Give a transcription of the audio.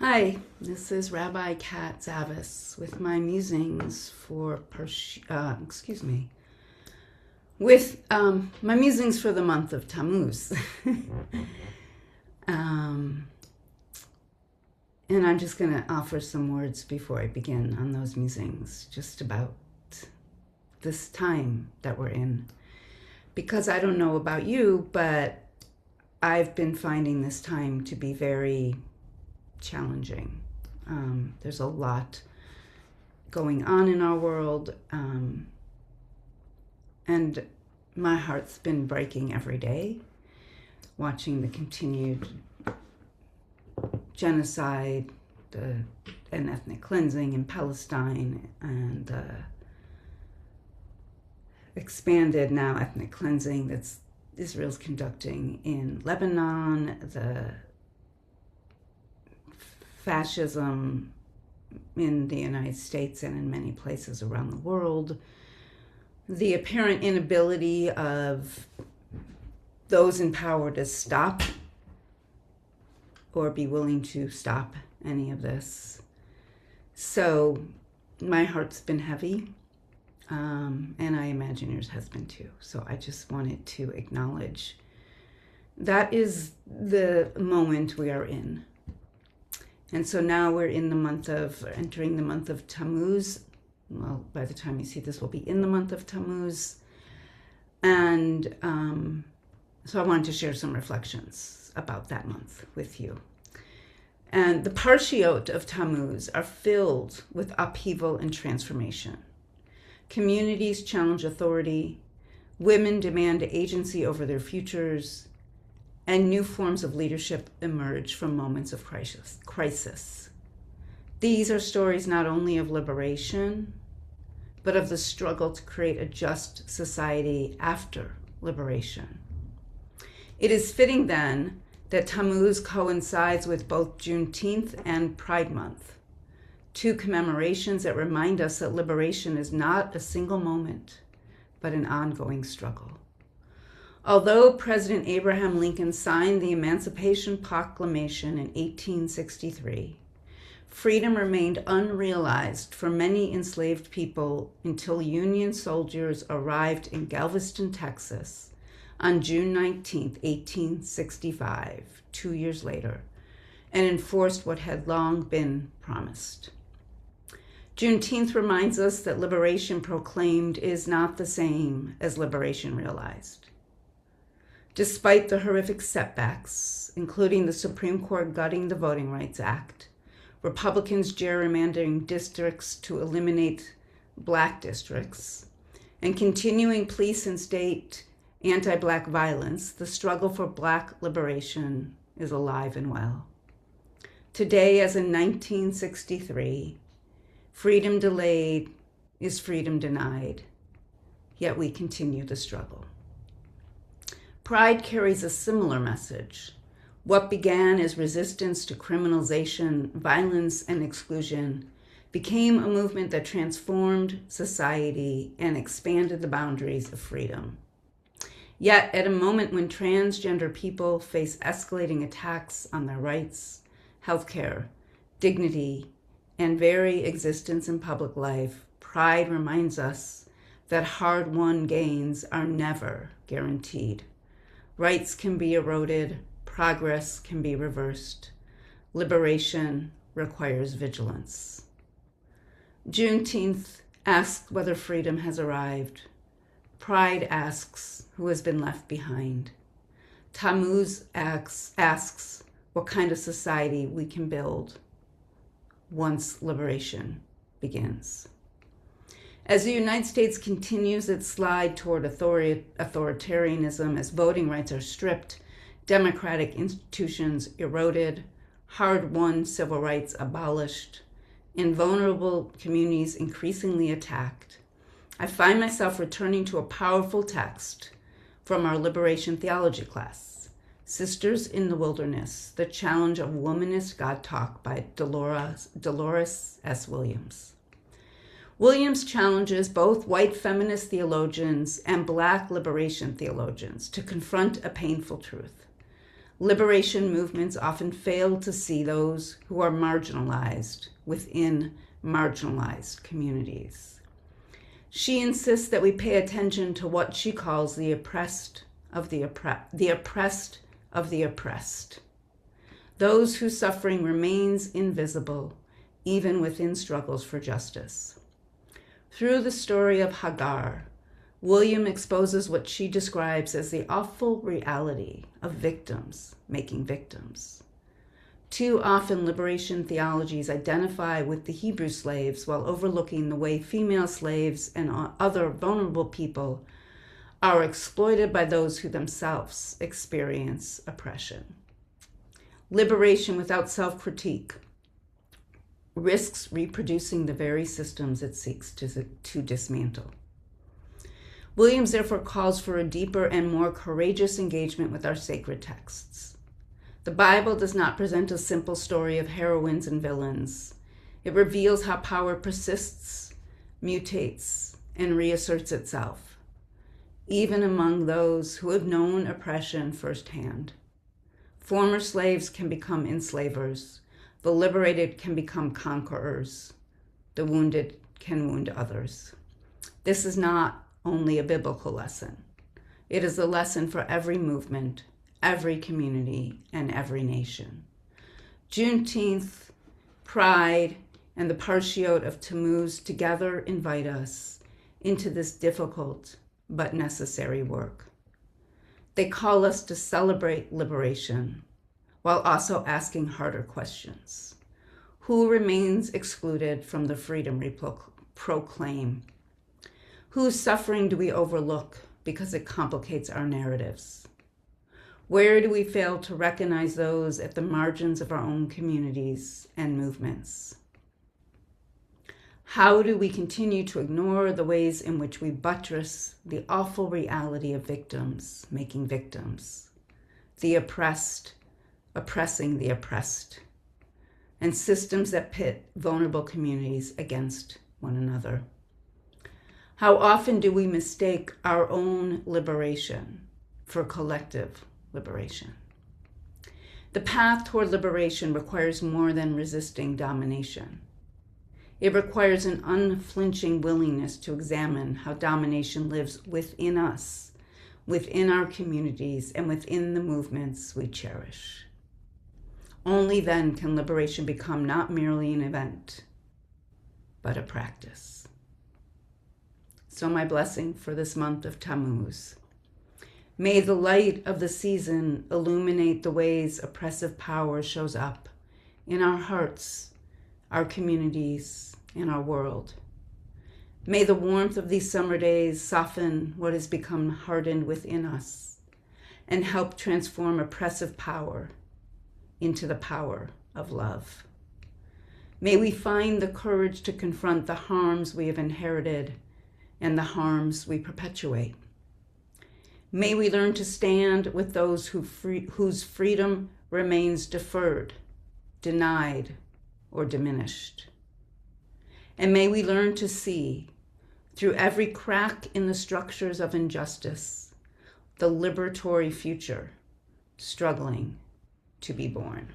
Hi, this is Rabbi Cat with my musings for my musings for the month of Tammuz. And I'm just going to offer some words before I begin on those musings, just about this time that we're in. Because I don't know about you, but I've been finding this time to be very challenging. There's a lot going on in our world, and my heart's been breaking every day, watching the continued genocide and ethnic cleansing in Palestine, and the expanded now ethnic cleansing that Israel's conducting in Lebanon, the fascism in the United States and in many places around the world, the apparent inability of those in power to stop or be willing to stop any of this. So my heart's been heavy, and I imagine yours has been too. So I just wanted to acknowledge that is the moment we are in. And so now we're entering the month of Tammuz. Well, by the time you see this, we'll be in the month of Tammuz. And so I wanted to share some reflections about that month with you. And the parshiyot of Tammuz are filled with upheaval and transformation. Communities challenge authority, women demand agency over their futures, and new forms of leadership emerge from moments of crisis. These are stories not only of liberation, but of the struggle to create a just society after liberation. It is fitting then that Tammuz coincides with both Juneteenth and Pride Month, two commemorations that remind us that liberation is not a single moment, but an ongoing struggle. Although President Abraham Lincoln signed the Emancipation Proclamation in 1863, freedom remained unrealized for many enslaved people until Union soldiers arrived in Galveston, Texas on June 19, 1865, 2 years later, and enforced what had long been promised. Juneteenth reminds us that liberation proclaimed is not the same as liberation realized. Despite the horrific setbacks, including the Supreme Court gutting the Voting Rights Act, Republicans gerrymandering districts to eliminate Black districts, and continuing police and state anti-Black violence, the struggle for Black liberation is alive and well. Today, as in 1963, freedom delayed is freedom denied, yet we continue the struggle. Pride carries a similar message. What began as resistance to criminalization, violence, and exclusion became a movement that transformed society and expanded the boundaries of freedom. Yet, at a moment when transgender people face escalating attacks on their rights, healthcare, dignity, and very existence in public life, Pride reminds us that hard-won gains are never guaranteed. Rights can be eroded, progress can be reversed. Liberation requires vigilance. Juneteenth asks whether freedom has arrived. Pride asks who has been left behind. Tammuz asks what kind of society we can build once liberation begins. As the United States continues its slide toward authoritarianism, as voting rights are stripped, democratic institutions eroded, hard-won civil rights abolished, and vulnerable communities increasingly attacked, I find myself returning to a powerful text from our liberation theology class, Sisters in the Wilderness, The Challenge of Womanist God Talk by Delores S. Williams. Williams challenges both white feminist theologians and Black liberation theologians to confront a painful truth. Liberation movements often fail to see those who are marginalized within marginalized communities. She insists that we pay attention to what she calls the oppressed of the oppressed of the oppressed. Those whose suffering remains invisible, even within struggles for justice. Through the story of Hagar, William exposes what she describes as the awful reality of victims making victims. Too often, liberation theologies identify with the Hebrew slaves while overlooking the way female slaves and other vulnerable people are exploited by those who themselves experience oppression. Liberation without self-critique risks reproducing the very systems it seeks to dismantle. Williams therefore calls for a deeper and more courageous engagement with our sacred texts. The Bible does not present a simple story of heroines and villains. It reveals how power persists, mutates, and reasserts itself, even among those who have known oppression firsthand. Former slaves can become enslavers. The liberated can become conquerors. The wounded can wound others. This is not only a biblical lesson. It is a lesson for every movement, every community, and every nation. Juneteenth, Pride, and the parshiyot of Tammuz together invite us into this difficult but necessary work. They call us to celebrate liberation while also asking harder questions. Who remains excluded from the freedom we proclaim? Whose suffering do we overlook because it complicates our narratives? Where do we fail to recognize those at the margins of our own communities and movements? How do we continue to ignore the ways in which we buttress the awful reality of victims making victims, the oppressed oppressing the oppressed, and systems that pit vulnerable communities against one another? How often do we mistake our own liberation for collective liberation? The path toward liberation requires more than resisting domination. It requires an unflinching willingness to examine how domination lives within us, within our communities, and within the movements we cherish. Only then can liberation become not merely an event, but a practice. So my blessing for this month of Tammuz. May the light of the season illuminate the ways oppressive power shows up in our hearts, our communities, and our world. May the warmth of these summer days soften what has become hardened within us and help transform oppressive power into the power of love. May we find the courage to confront the harms we have inherited and the harms we perpetuate. May we learn to stand with those whose freedom remains deferred, denied, or diminished. And may we learn to see, through every crack in the structures of injustice, the liberatory future struggling to be born.